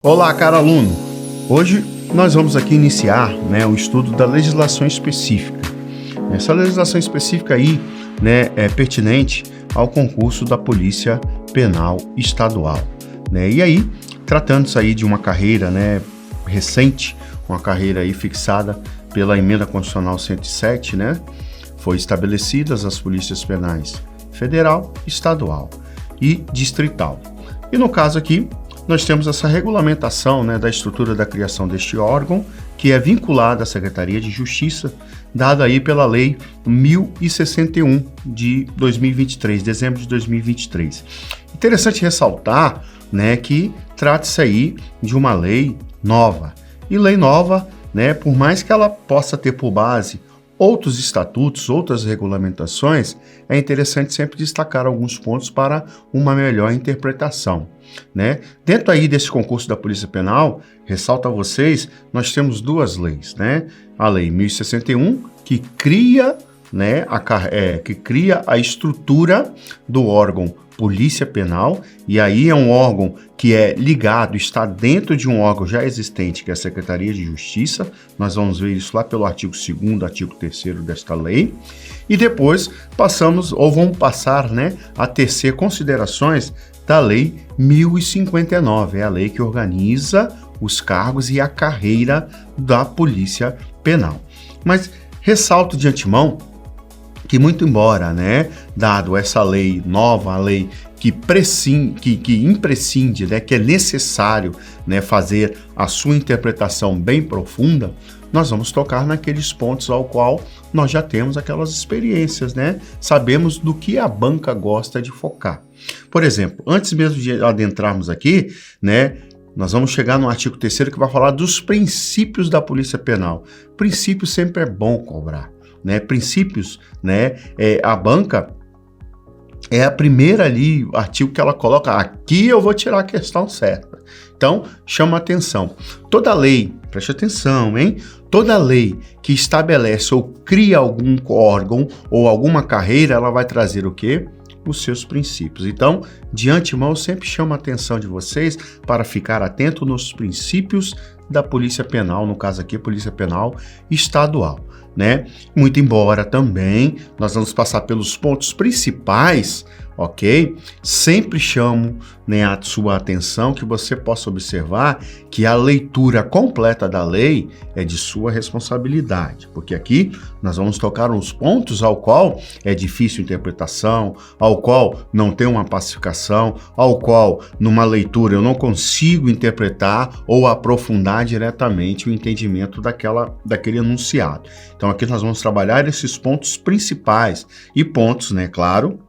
Olá, caro aluno! Hoje nós vamos aqui iniciar o estudo da legislação específica. Essa legislação específica aí é pertinente ao concurso da Polícia Penal Estadual. E aí, tratando-se aí de uma carreira recente, uma carreira aí fixada pela Emenda Constitucional 107, foi estabelecidas as polícias penais federal, estadual e distrital. E no caso aqui, nós temos essa regulamentação da estrutura da criação deste órgão, que é vinculada à Secretaria de Justiça, dada aí pela Lei 1061 de 2023, dezembro de 2023. Interessante ressaltar que trata-se aí de uma lei nova. E lei nova, por mais que ela possa ter por base outros estatutos, outras regulamentações, é interessante sempre destacar alguns pontos para uma melhor interpretação. Dentro aí desse concurso da Polícia Penal, ressalto a vocês, nós temos duas leis, a Lei 1061, que cria, a estrutura do órgão Polícia Penal, e aí é um órgão que é ligado, está dentro de um órgão já existente, que é a Secretaria de Justiça. Nós vamos ver isso lá pelo artigo 2º, artigo 3º desta lei. E depois vamos passar a tecer considerações da Lei 1059, é a lei que organiza os cargos e a carreira da Polícia Penal. Mas ressalto de antemão que muito embora, dado essa lei nova, a lei que imprescinde, que é necessário fazer a sua interpretação bem profunda, nós vamos tocar naqueles pontos ao qual nós já temos aquelas experiências, sabemos do que a banca gosta de focar. Por exemplo, antes mesmo de adentrarmos aqui, nós vamos chegar no artigo 3º que vai falar dos princípios da Polícia Penal. Princípio sempre é bom cobrar. Princípios, a banca é a primeira ali, artigo que ela coloca, aqui eu vou tirar a questão certa. Então, chama atenção. Toda lei, preste atenção, toda lei que estabelece ou cria algum órgão ou alguma carreira, ela vai trazer o quê? Os seus princípios. Então, de antemão, eu sempre chamo a atenção de vocês para ficar atento nos princípios da Polícia Penal, no caso aqui, Polícia Penal Estadual. Muito embora também nós vamos passar pelos pontos principais, ok? Sempre chamo a sua atenção que você possa observar que a leitura completa da lei é de sua responsabilidade, porque aqui nós vamos tocar nos pontos ao qual é difícil interpretação, ao qual não tem uma pacificação, ao qual numa leitura eu não consigo interpretar ou aprofundar diretamente o entendimento daquele enunciado. Então aqui nós vamos trabalhar esses pontos principais e pontos, claro,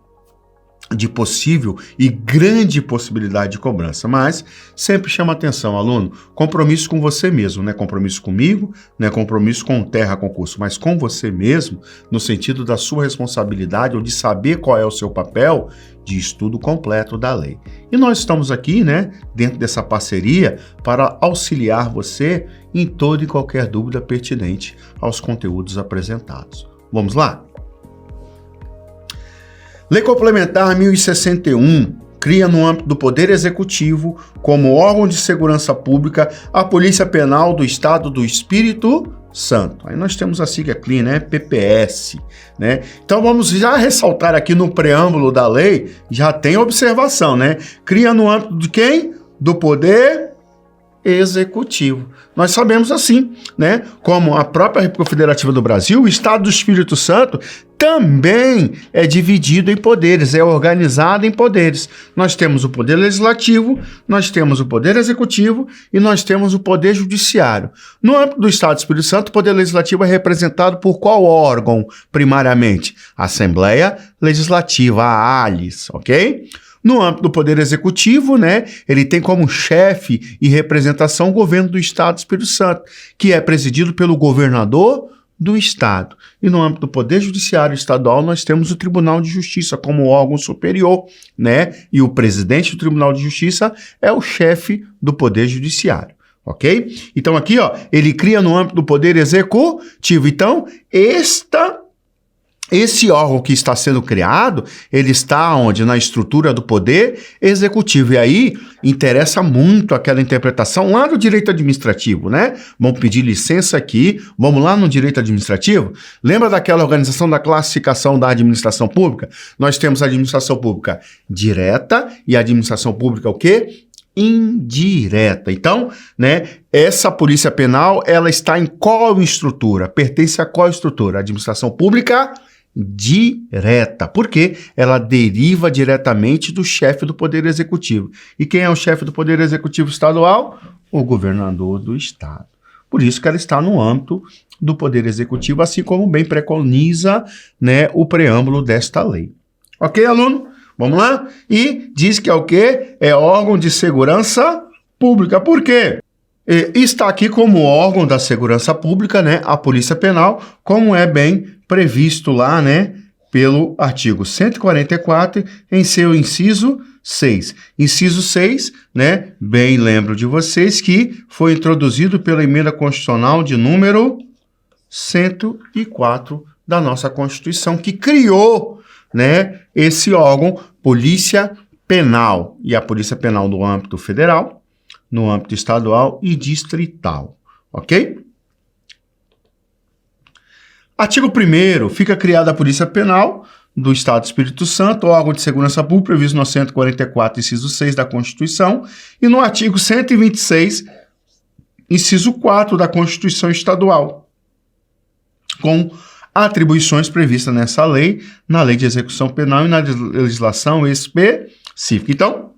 de possível e grande possibilidade de cobrança, mas sempre chama atenção, aluno, compromisso com você mesmo, compromisso comigo, compromisso com o Terra Concurso, mas com você mesmo, no sentido da sua responsabilidade ou de saber qual é o seu papel de estudo completo da lei. E nós estamos aqui, dentro dessa parceria para auxiliar você em toda e qualquer dúvida pertinente aos conteúdos apresentados. Vamos lá? Lei Complementar 1061 cria no âmbito do Poder Executivo, como órgão de segurança pública, a Polícia Penal do Estado do Espírito Santo. Aí nós temos a sigla CLEAN, PPS. Então vamos já ressaltar aqui no preâmbulo da lei, já tem observação, Cria no âmbito de quem? Do Poder Executivo. Nós sabemos assim, como a própria República Federativa do Brasil, o Estado do Espírito Santo também é dividido em poderes, é organizado em poderes. Nós temos o Poder Legislativo, nós temos o Poder Executivo e nós temos o Poder Judiciário. No âmbito do Estado do Espírito Santo, o Poder Legislativo é representado por qual órgão, primariamente? A Assembleia Legislativa, a ALES, ok? No âmbito do Poder Executivo, ele tem como chefe e representação o governo do Estado do Espírito Santo, que é presidido pelo governador do Estado. E no âmbito do Poder Judiciário Estadual, nós temos o Tribunal de Justiça como órgão superior, E o presidente do Tribunal de Justiça é o chefe do Poder Judiciário. Ok? Então aqui, ele cria no âmbito do Poder Executivo. Então, esta esse órgão que está sendo criado, ele está onde? Na estrutura do poder executivo. E aí, interessa muito aquela interpretação lá do direito administrativo, né? Vamos pedir licença aqui, vamos lá no direito administrativo. Lembra daquela organização da classificação da administração pública? Nós temos a administração pública direta e a administração pública o quê? Indireta. Então, né, essa polícia penal, ela está em qual estrutura? Pertence a qual estrutura? Administração pública direta, porque ela deriva diretamente do chefe do Poder Executivo. E quem é o chefe do Poder Executivo estadual? O governador do estado. Por isso que ela está no âmbito do Poder Executivo, assim como bem preconiza, né, o preâmbulo desta lei. Ok, aluno? Vamos lá? E diz que é o quê? É órgão de segurança pública. Por quê? Está aqui como órgão da segurança pública, né, a Polícia Penal, como é bem previsto lá, né, pelo artigo 144, em seu inciso 6. Inciso 6, né, bem lembro de vocês que foi introduzido pela emenda constitucional de número 104 da nossa Constituição, que criou, né, esse órgão, Polícia Penal, e a Polícia Penal no âmbito federal, no âmbito estadual e distrital, ok? Artigo 1º, fica criada a Polícia Penal do Estado do Espírito Santo, órgão de segurança pública, previsto no 144, inciso 6 da Constituição, e no artigo 126, inciso 4 da Constituição Estadual, com atribuições previstas nessa lei, na Lei de Execução Penal e na legislação específica. Então,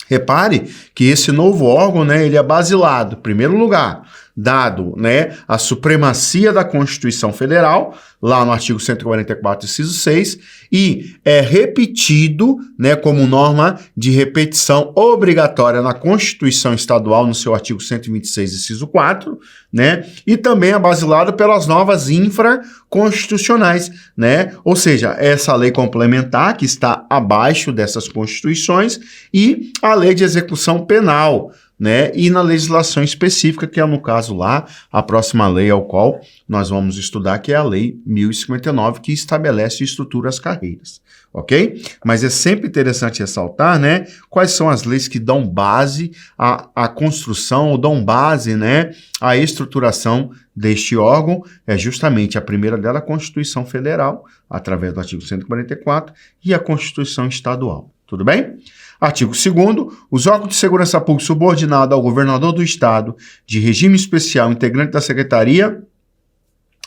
repare que esse novo órgão, né, ele é basilado, em primeiro lugar, dado, né, a supremacia da Constituição Federal, lá no artigo 144, inciso 6, e é repetido, né, como norma de repetição obrigatória na Constituição Estadual, no seu artigo 126, inciso 4, né, e também é basilado pelas novas infraconstitucionais, né, ou seja, essa lei complementar que está abaixo dessas constituições e a lei de execução penal, né, e na legislação específica, que é no caso lá, a próxima lei ao qual nós vamos estudar, que é a Lei 1059, que estabelece e estrutura as carreiras, ok? Mas é sempre interessante ressaltar, né, quais são as leis que dão base à construção, ou dão base, né, à estruturação deste órgão. É justamente a primeira dela, a Constituição Federal, através do artigo 144, e a Constituição Estadual, tudo bem? Artigo 2º, os órgãos de segurança pública subordinados ao governador do Estado, de regime especial, integrante da Secretaria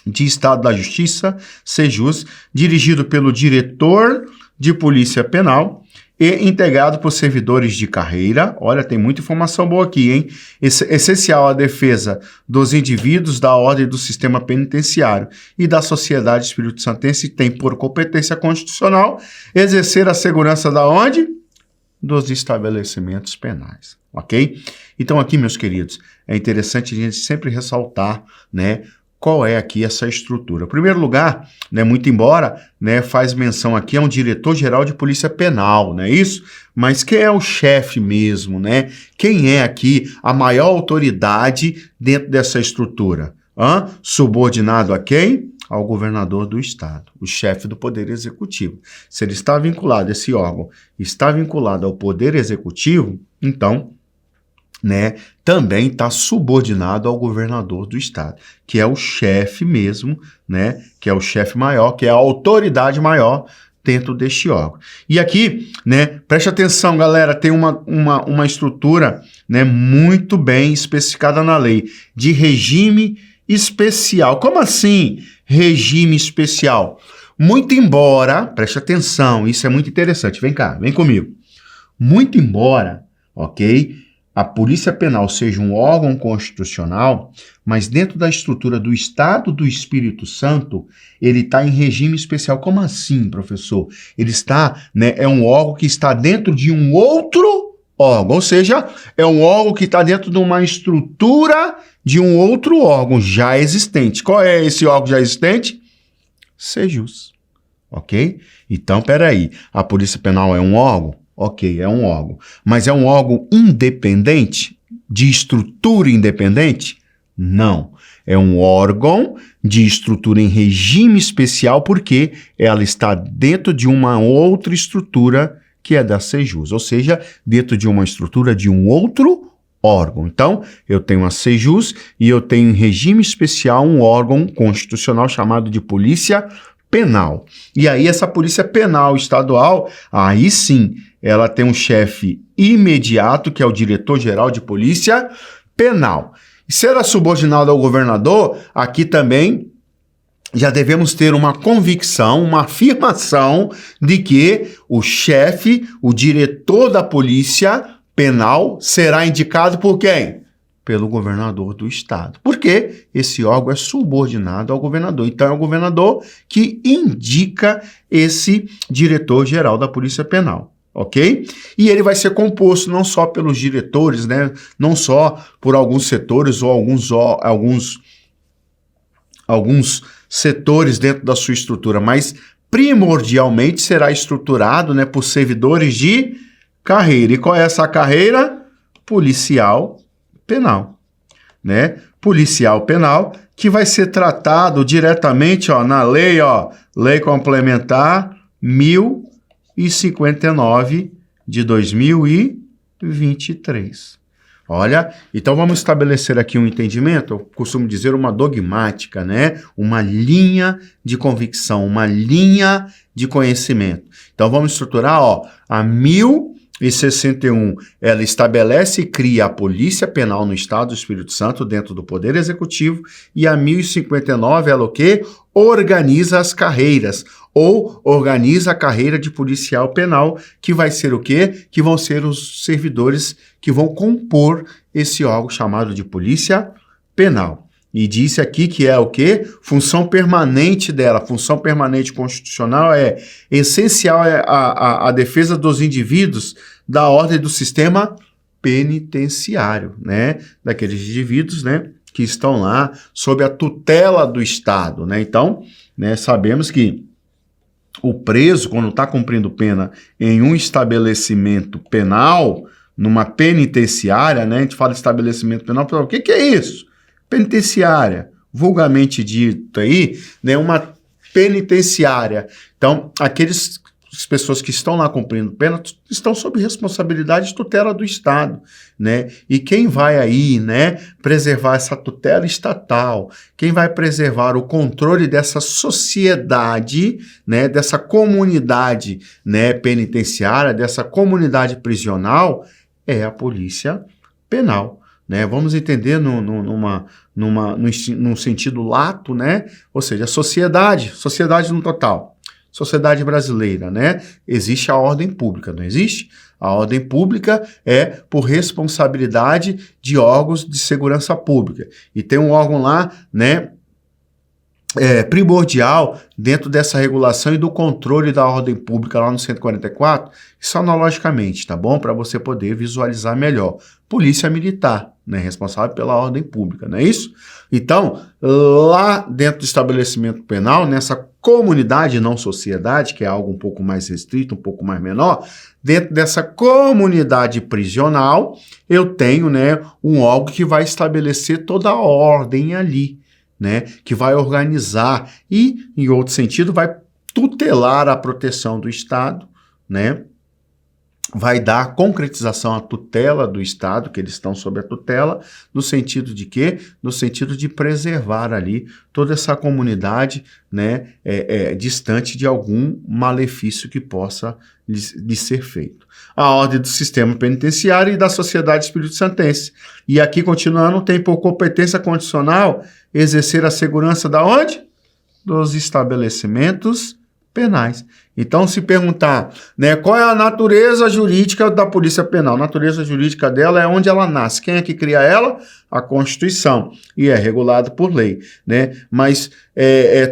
de Estado da Justiça, SEJUS, dirigido pelo diretor de Polícia Penal e integrado por servidores de carreira. Olha, tem muita informação boa aqui, hein? Essencial à defesa dos indivíduos, da ordem do sistema penitenciário e da sociedade espírito-santense, tem por competência constitucional exercer a segurança da onde? Dos estabelecimentos penais, ok? Então aqui, meus queridos, é interessante a gente sempre ressaltar, né, qual é aqui essa estrutura. Em primeiro lugar, né, muito embora, né, faz menção aqui a um diretor-geral de Polícia Penal, não é isso? Mas quem é o chefe mesmo, né? Quem é aqui a maior autoridade dentro dessa estrutura? Subordinado a quem? Ao governador do estado, o chefe do Poder Executivo. Se ele está vinculado, esse órgão está vinculado ao Poder Executivo, então, né, também está subordinado ao governador do estado, que é o chefe mesmo, né, que é o chefe maior, que é a autoridade maior dentro deste órgão. E aqui, né, preste atenção, galera, tem uma estrutura, né, muito bem especificada na lei, de regime especial. Como assim regime especial? Muito embora, preste atenção, isso é muito interessante, vem cá, vem comigo. Muito embora, ok, a Polícia Penal seja um órgão constitucional, mas dentro da estrutura do Estado do Espírito Santo, ele está em regime especial. Como assim, professor? Ele está, né, é um órgão que está dentro de um outro órgão, ou seja, é um órgão que está dentro de uma estrutura de um outro órgão já existente. Qual é esse órgão já existente? SEJUS, ok? Então, peraí, a Polícia Penal é um órgão? Ok, é um órgão. Mas é um órgão independente? De estrutura independente? Não. É um órgão de estrutura em regime especial porque ela está dentro de uma outra estrutura que é da Sejus, ou seja, dentro de uma estrutura de um outro órgão. Então, eu tenho a Sejus e eu tenho em regime especial um órgão constitucional chamado de Polícia Penal. E aí essa Polícia Penal Estadual, aí sim, ela tem um chefe imediato, que é o Diretor-Geral de Polícia Penal. E se ela é subordinada ao governador, aqui também já devemos ter uma convicção, uma afirmação de que o chefe, o diretor da Polícia Penal será indicado por quem? Pelo governador do estado. Porque esse órgão é subordinado ao governador. Então é o governador que indica esse diretor-geral da Polícia Penal. Ok? E ele vai ser composto não só pelos diretores, né? Não só por alguns setores ou alguns setores dentro da sua estrutura, mas primordialmente será estruturado, né, por servidores de carreira. E qual é essa carreira? Policial penal, né? Policial penal, que vai ser tratado diretamente, ó, na lei, ó, Lei Complementar 1059 de 2023. Olha, então vamos estabelecer aqui um entendimento, eu costumo dizer uma dogmática, né? Uma linha de convicção, uma linha de conhecimento. Então vamos estruturar, ó, a 1061, ela estabelece e cria a Polícia Penal no Estado do Espírito Santo, dentro do Poder Executivo, e a 1059, ela o quê? Organiza as carreiras, ou organiza a carreira de policial penal, que vai ser o quê? Que vão ser os servidores que vão compor esse órgão chamado de Polícia Penal. E disse aqui que é o quê? Função permanente dela, função permanente constitucional é essencial a defesa dos indivíduos da ordem do sistema penitenciário, né? Daqueles indivíduos, né, que estão lá sob a tutela do Estado, né? Então, né, sabemos que o preso, quando está cumprindo pena em um estabelecimento penal, numa penitenciária, né? A gente fala de estabelecimento penal, o que é isso? Penitenciária, vulgarmente dito aí, né? Uma penitenciária. Então, aqueles pessoas que estão lá cumprindo pena estão sob responsabilidade de tutela do Estado, né? E quem vai aí, né, preservar essa tutela estatal, quem vai preservar o controle dessa sociedade, né, dessa comunidade, né, penitenciária, dessa comunidade prisional, é a Polícia Penal, né? Vamos entender num sentido lato, né? Ou seja, a sociedade no total. Sociedade brasileira, né? Existe a ordem pública, não existe? A ordem pública é por responsabilidade de órgãos de segurança pública. E tem um órgão lá, né, primordial dentro dessa regulação e do controle da ordem pública lá no 144, isso analogicamente, tá bom? Para você poder visualizar melhor. Polícia Militar, né, responsável pela ordem pública, não é isso? Então, lá dentro do estabelecimento penal, nessa comunidade, não sociedade, que é algo um pouco mais restrito, um pouco mais menor, dentro dessa comunidade prisional, eu tenho, né, um órgão que vai estabelecer toda a ordem ali, né, que vai organizar e, em outro sentido, vai tutelar a proteção do Estado, né, vai dar concretização à tutela do Estado, que eles estão sob a tutela, no sentido de quê? No sentido de preservar ali toda essa comunidade, né, distante de algum malefício que possa lhe ser feito. A ordem do sistema penitenciário e da sociedade espírito-santense. E aqui, continuando, tem por competência condicional exercer a segurança da onde? Dos estabelecimentos penais. Então, se perguntar, né, qual é a natureza jurídica da Polícia Penal? A natureza jurídica dela é onde ela nasce. Quem é que cria ela? A Constituição. E é regulado por lei, né? Mas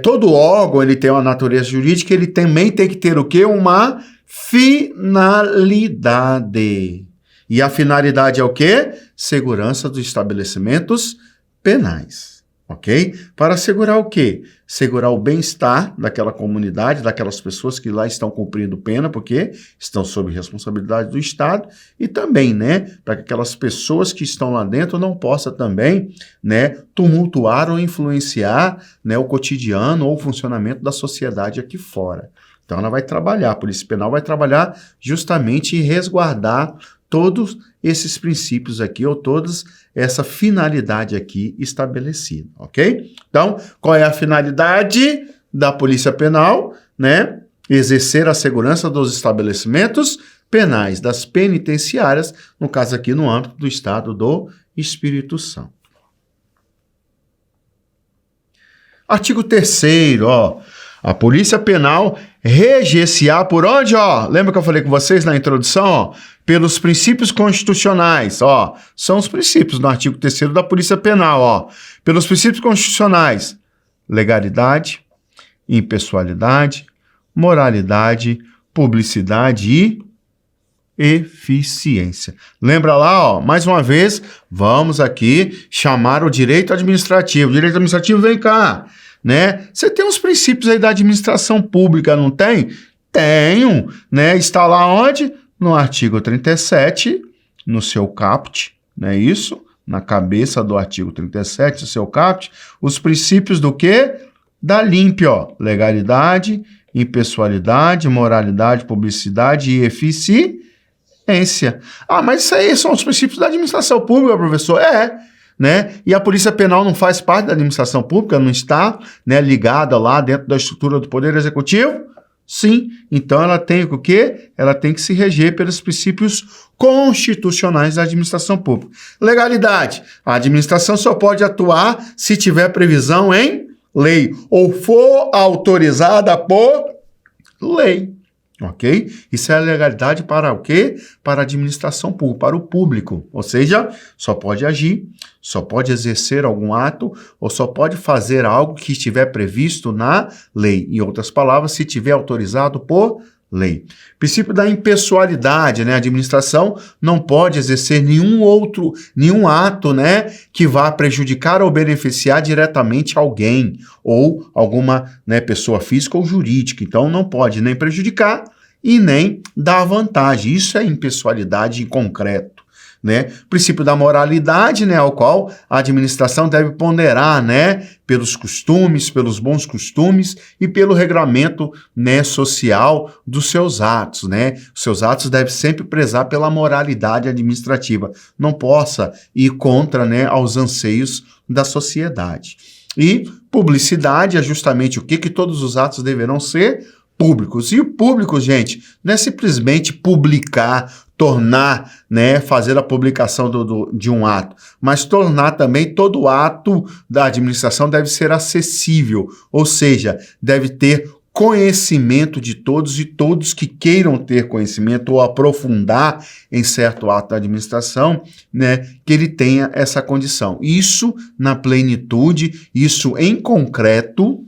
todo órgão, ele tem uma natureza jurídica, ele também tem que ter o quê? Uma finalidade. E a finalidade é o quê? Segurança dos estabelecimentos penais. ok? Para assegurar o quê? Segurar o bem-estar daquela comunidade, daquelas pessoas que lá estão cumprindo pena, porque estão sob responsabilidade do Estado, e também, né, para que aquelas pessoas que estão lá dentro não possam também, né, tumultuar ou influenciar, né, o cotidiano ou o funcionamento da sociedade aqui fora. Então ela vai trabalhar, a Polícia Penal vai trabalhar justamente em resguardar todos esses princípios aqui, ou todas essa finalidade aqui estabelecida, ok? Então, qual é a finalidade da Polícia Penal, né? Exercer a segurança dos estabelecimentos penais, das penitenciárias, no caso aqui no âmbito do Estado do Espírito Santo. Artigo 3º, ó. A Polícia Penal reger-se-á por onde, ó? Lembra que eu falei com vocês na introdução, ó? Pelos princípios constitucionais, ó. São os princípios no artigo 3º da Polícia Penal, ó. Pelos princípios constitucionais: legalidade, impessoalidade, moralidade, publicidade e eficiência. Lembra lá, ó, mais uma vez, vamos aqui chamar o direito administrativo. O direito administrativo, vem cá, né? Você tem os princípios aí da administração pública, não tem? Tenho, né? Está lá onde? No artigo 37, no seu caput, não é isso? Na cabeça do artigo 37, no seu caput, os princípios do quê? Da LIMP, ó. Legalidade, impessoalidade, moralidade, publicidade e eficiência. Ah, mas isso aí são os princípios da administração pública, professor? Né? E a Polícia Penal não faz parte da administração pública, não está, né, ligada lá dentro da estrutura do Poder Executivo? Sim. Então ela tem o quê? Ela tem que se reger pelos princípios constitucionais da administração pública. Legalidade. A administração só pode atuar se tiver previsão em lei ou for autorizada por lei. Ok? Isso é a legalidade para o quê? Para a administração pública, para o público. Ou seja, só pode agir, só pode exercer algum ato ou só pode fazer algo que estiver previsto na lei. Em outras palavras, se estiver autorizado por lei. Princípio da impessoalidade, né? A administração não pode exercer nenhum ato, né, que vá prejudicar ou beneficiar diretamente alguém ou alguma, né, pessoa física ou jurídica. Então não pode nem prejudicar e nem dar vantagem. Isso é impessoalidade em concreto, né? Princípio da moralidade, né, ao qual a administração deve ponderar, né, pelos costumes, pelos bons costumes e pelo regramento, né, social dos seus atos, né? Os seus atos devem sempre prezar pela moralidade administrativa, não possa ir contra, né, aos anseios da sociedade. E publicidade é justamente o que todos os atos deverão ser públicos. E o público, gente, não é simplesmente publicar, tornar, né, fazer a publicação de um ato, mas tornar também todo ato da administração deve ser acessível, ou seja, deve ter conhecimento de todos e todos que queiram ter conhecimento ou aprofundar em certo ato da administração, né, que ele tenha essa condição. Isso na plenitude, isso em concreto,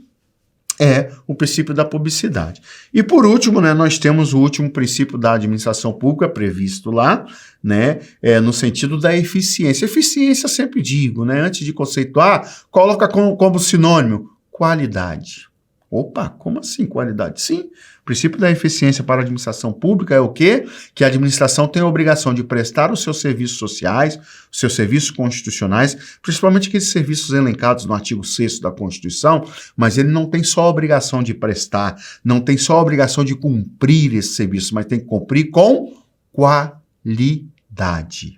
é o princípio da publicidade. E por último, né, nós temos o último princípio da administração pública previsto lá, né, no sentido da eficiência. Eficiência, sempre digo, né, antes de conceituar, coloca como sinônimo qualidade. Opa, como assim qualidade? Sim, o princípio da eficiência para a administração pública é o quê? Que a administração tem a obrigação de prestar os seus serviços sociais, os seus serviços constitucionais, principalmente aqueles serviços elencados no artigo 6º da Constituição, mas ele não tem só a obrigação de prestar, não tem só a obrigação de cumprir esse serviço, mas tem que cumprir com qualidade,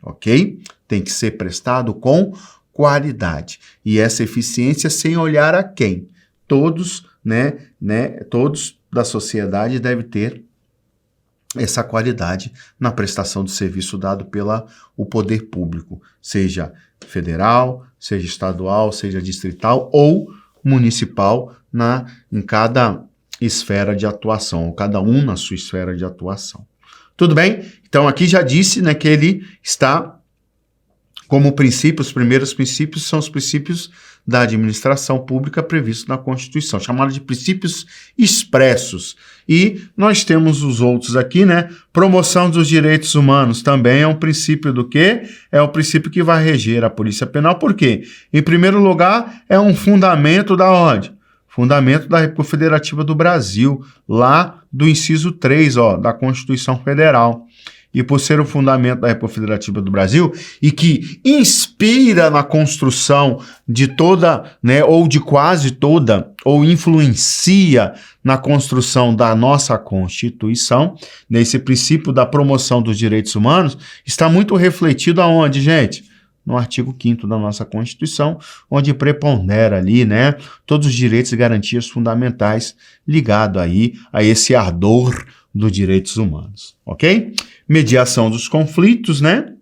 ok? Tem que ser prestado com qualidade. E essa eficiência sem olhar a quem? Todos, todos da sociedade devem ter essa qualidade na prestação do serviço dado pelo poder público, seja federal, seja estadual, seja distrital ou municipal em cada esfera de atuação, ou cada um na sua esfera de atuação. Tudo bem? Então aqui já disse, né, que ele está Como princípio, os primeiros princípios são os princípios da administração pública previstos na Constituição, chamados de princípios expressos. E nós temos os outros aqui, né? Promoção dos direitos humanos também é um princípio do quê? É o princípio que vai reger a Polícia Penal. Por quê? Em primeiro lugar, é um fundamento da onde? Fundamento da República Federativa do Brasil, lá do inciso 3, da Constituição Federal. E por ser o fundamento da República Federativa do Brasil e que inspira na construção de toda, né, ou de quase toda, ou influencia na construção da nossa Constituição, nesse princípio da promoção dos direitos humanos, está muito refletido aonde, gente? No artigo 5º da nossa Constituição, onde prepondera ali, né, todos os direitos e garantias fundamentais ligados aí a esse ardor dos direitos humanos, ok? Mediação dos conflitos, né?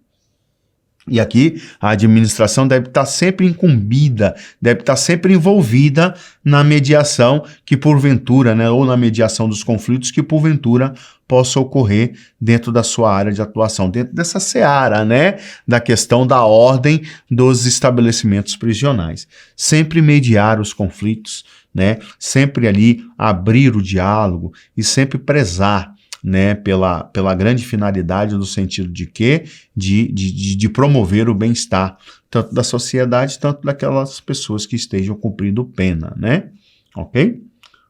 E aqui a administração deve estar sempre incumbida, deve estar sempre envolvida na mediação que porventura, né, ou na mediação dos conflitos que porventura possa ocorrer dentro da sua área de atuação, dentro dessa seara, né, da questão da ordem dos estabelecimentos prisionais. Sempre mediar os conflitos, né, sempre ali abrir o diálogo e sempre prezar, né, pela grande finalidade no sentido de quê? De promover o bem-estar, tanto da sociedade, tanto daquelas pessoas que estejam cumprindo pena, né? Ok?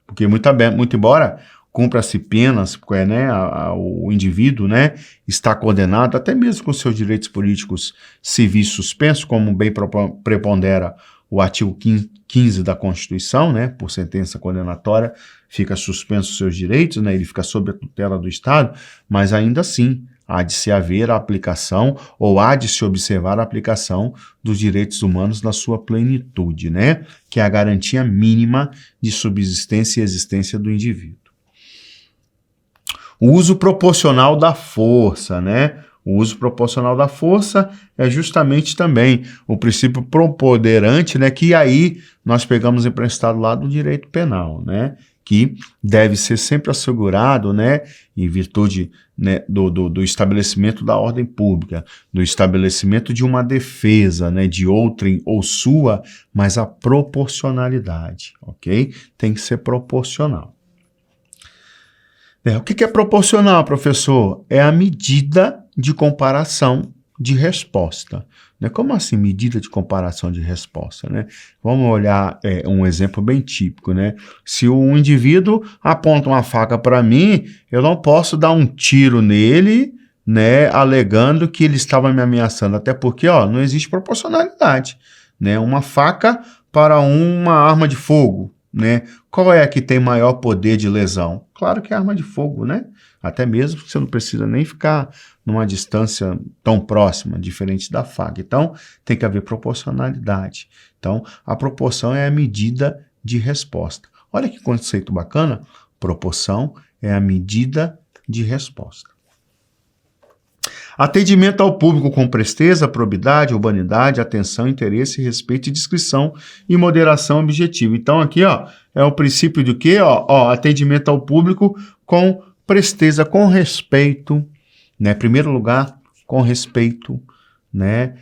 Porque muito embora cumpra-se penas, né, o indivíduo, né, está condenado, até mesmo com seus direitos políticos civis suspensos, como bem prepondera o artigo 15 da Constituição, né, por sentença condenatória, fica suspenso os seus direitos, né, ele fica sob a tutela do Estado, mas ainda assim há de se haver a aplicação ou há de se observar a aplicação dos direitos humanos na sua plenitude, né, que é a garantia mínima de subsistência e existência do indivíduo. O uso proporcional da força, né? O uso proporcional da força é justamente também o princípio preponderante, né, que aí nós pegamos emprestado lá do direito penal, né, que deve ser sempre assegurado, né, em virtude, né, do estabelecimento da ordem pública, do estabelecimento de uma defesa, né, de outrem ou sua, mas a proporcionalidade, ok? Tem que ser proporcional. O que é proporcional, professor? É a medida de comparação de resposta. Né? Como assim medida de comparação de resposta? Né? Vamos olhar um exemplo bem típico. Né? Se um indivíduo aponta uma faca para mim, eu não posso dar um tiro nele, né, alegando que ele estava me ameaçando, até porque não existe proporcionalidade. Né? Uma faca para uma arma de fogo. Né? Qual é a que tem maior poder de lesão? Claro que é a arma de fogo, né? Até mesmo porque você não precisa nem ficar numa distância tão próxima, diferente da faca. Então, tem que haver proporcionalidade. Então, a proporção é a medida de resposta. Olha que conceito bacana. Proporção é a medida de resposta. Atendimento ao público com presteza, probidade, urbanidade, atenção, interesse, respeito e discrição e moderação objetiva. Então aqui, é o princípio de quê? Atendimento ao público com presteza, com respeito, né? Primeiro lugar, com respeito, né?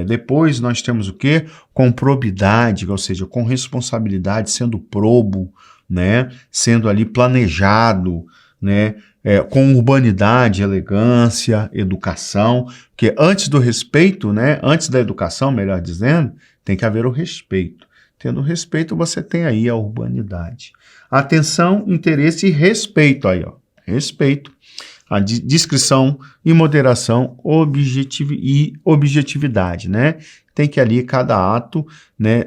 Depois nós temos o quê? Com probidade, ou seja, com responsabilidade, sendo probo, né? Sendo ali planejado, né? Com urbanidade, elegância, educação, porque antes do respeito, né, antes da educação, melhor dizendo, tem que haver o respeito. Tendo respeito, você tem aí a urbanidade. Atenção, interesse e respeito aí, respeito, a discrição e moderação e objetividade, né? Tem que ali cada ato, né,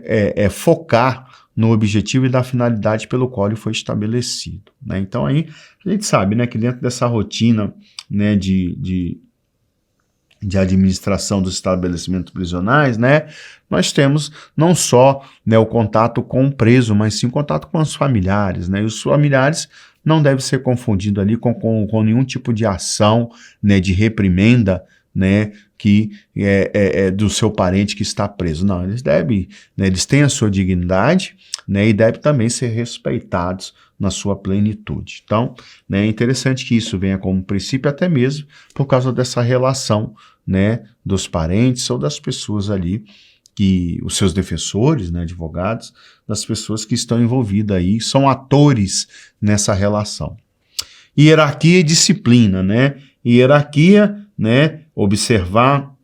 focar no objetivo e da finalidade pelo qual ele foi estabelecido, né? Então aí a gente sabe, né, que dentro dessa rotina, né, de administração dos estabelecimentos prisionais, né, nós temos não só, né, o contato com o preso, mas sim o contato com os familiares, né? E os familiares não devem ser confundidos ali com nenhum tipo de ação, né, de reprimenda, né, que é do seu parente que está preso. Não, eles devem, né, eles têm a sua dignidade, né, e devem também ser respeitados na sua plenitude. Então, né, é interessante que isso venha como princípio, até mesmo por causa dessa relação, né, dos parentes ou das pessoas ali, os seus defensores, né, advogados, das pessoas que estão envolvidas aí, são atores nessa relação. Hierarquia e disciplina, né? Hierarquia, né, observar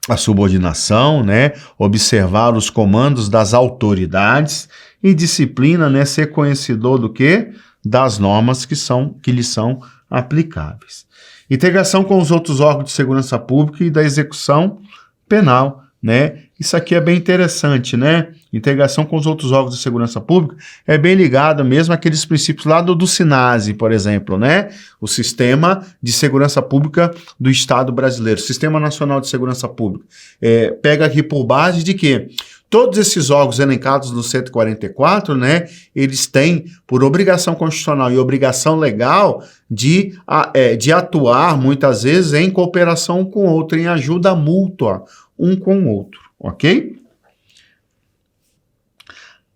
a subordinação, né, observar os comandos das autoridades, e disciplina, né, ser conhecedor do quê? Das normas que lhe são aplicáveis. Integração com os outros órgãos de segurança pública e da execução penal, né? Isso aqui é bem interessante, né? Integração com os outros órgãos de segurança pública é bem ligado mesmo àqueles princípios lá do SINASE, por exemplo, né? O Sistema de Segurança Pública do Estado Brasileiro, Sistema Nacional de Segurança Pública. Pega aqui por base de que todos esses órgãos elencados no 144, né? Eles têm por obrigação constitucional e obrigação legal de atuar, muitas vezes, em cooperação um com o outro, em ajuda mútua um com o outro, ok?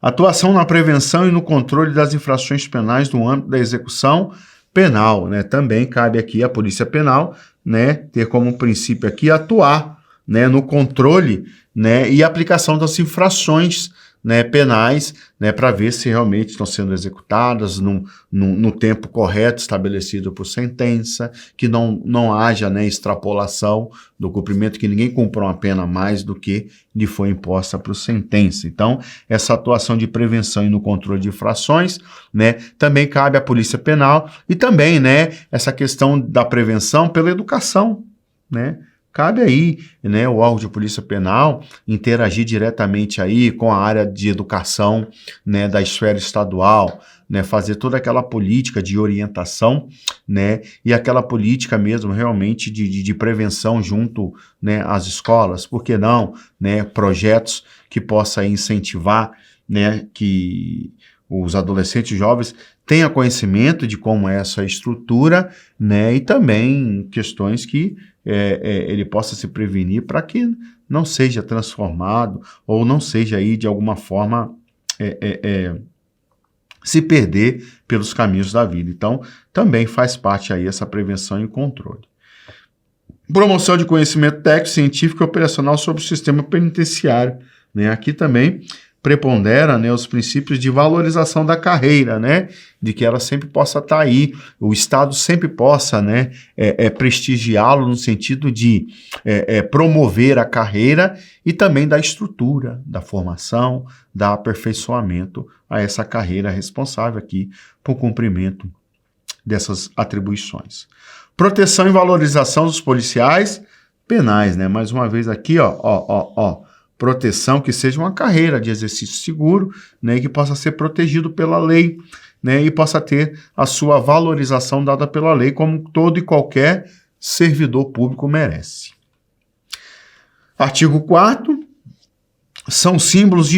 Atuação na prevenção e no controle das infrações penais no âmbito da execução penal, né? Também cabe aqui à Polícia Penal, né, ter como princípio aqui atuar, né, no controle, né, e aplicação das infrações, né, penais, né, para ver se realmente estão sendo executadas no tempo correto estabelecido por sentença, que não haja, né, extrapolação do cumprimento, que ninguém cumpra uma pena mais do que lhe foi imposta por sentença. Então, essa atuação de prevenção e no controle de infrações, né, também cabe à Polícia Penal, e também, né, essa questão da prevenção pela educação, né? Cabe aí, né, o órgão de polícia penal interagir diretamente aí com a área de educação, né, da esfera estadual, né, fazer toda aquela política de orientação, né, e aquela política mesmo realmente de prevenção junto, né, às escolas, por que não, né, projetos que possam incentivar, né, que os adolescentes e jovens tenham conhecimento de como é essa estrutura, né, e também questões que ele possa se prevenir para que não seja transformado ou não seja aí de alguma forma se perder pelos caminhos da vida. Então, também faz parte aí essa prevenção e controle. Promoção de conhecimento técnico, científico e operacional sobre o sistema penitenciário, né? Aqui também prepondera, né, os princípios de valorização da carreira, né, de que ela sempre possa estar aí, o Estado sempre possa, né, prestigiá-lo no sentido de promover a carreira e também da estrutura, da formação, da aperfeiçoamento a essa carreira responsável aqui por cumprimento dessas atribuições. Proteção e valorização dos policiais penais, né, mais uma vez aqui, proteção que seja uma carreira de exercício seguro, né, e que possa ser protegido pela lei, né, e possa ter a sua valorização dada pela lei, como todo e qualquer servidor público merece. Artigo 4º, são símbolos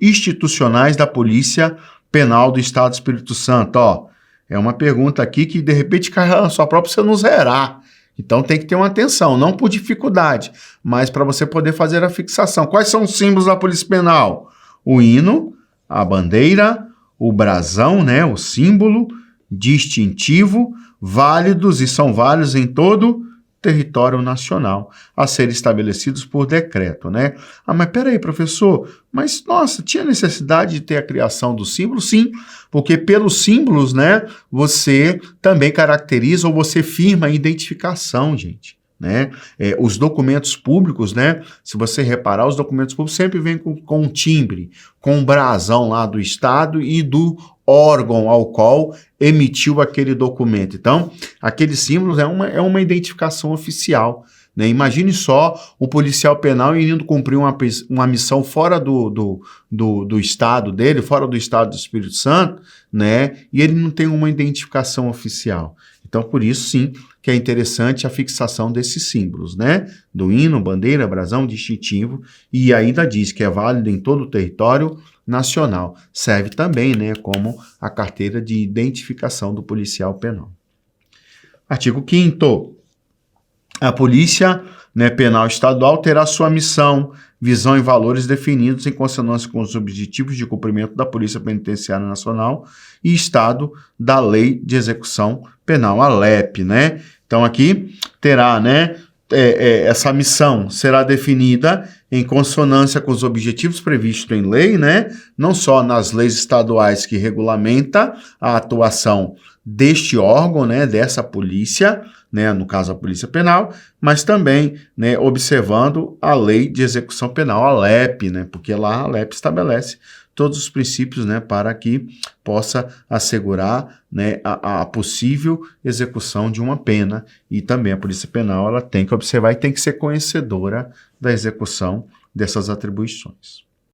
institucionais da Polícia Penal do Estado do Espírito Santo. É uma pergunta aqui que, de repente, cai na sua própria, você não zerar. Então tem que ter uma atenção, não por dificuldade, mas para você poder fazer a fixação. Quais são os símbolos da Polícia Penal? O hino, a bandeira, o brasão, né, o símbolo distintivo, válidos e são válidos em todo território nacional, a ser estabelecidos por decreto, né? Mas peraí, professor, mas nossa, tinha necessidade de ter a criação do símbolo? Sim, porque pelos símbolos, né, você também caracteriza ou você firma a identificação, gente, né? Os documentos públicos, né, se você reparar, os documentos públicos sempre vêm com um timbre, com um brasão lá do Estado e do órgão ao qual emitiu aquele documento. Então, aqueles símbolos é uma identificação oficial, né? Imagine só o policial penal indo cumprir uma missão fora do estado dele, fora do estado do Espírito Santo, né? E ele não tem uma identificação oficial. Então, por isso, sim, que é interessante a fixação desses símbolos, né? Do hino, bandeira, brasão, distintivo, e ainda diz que é válido em todo o território nacional. Serve também, né, como a carteira de identificação do policial penal. Artigo 5º. A polícia, né, penal estadual terá sua missão, visão e valores definidos em consonância com os objetivos de cumprimento da Polícia Penitenciária Nacional e Estado da Lei de Execução Penal, a LEP, né? Então aqui terá, né, essa missão será definida em consonância com os objetivos previstos em lei, né? Não só nas leis estaduais que regulamenta a atuação deste órgão, né, dessa polícia, né, no caso a Polícia Penal, mas também, né, observando a Lei de Execução Penal, a LEP, né, porque lá a LEP estabelece todos os princípios, né, para que possa assegurar, né, a possível execução de uma pena, e também a Polícia Penal ela tem que observar e tem que ser conhecedora da execução dessas atribuições.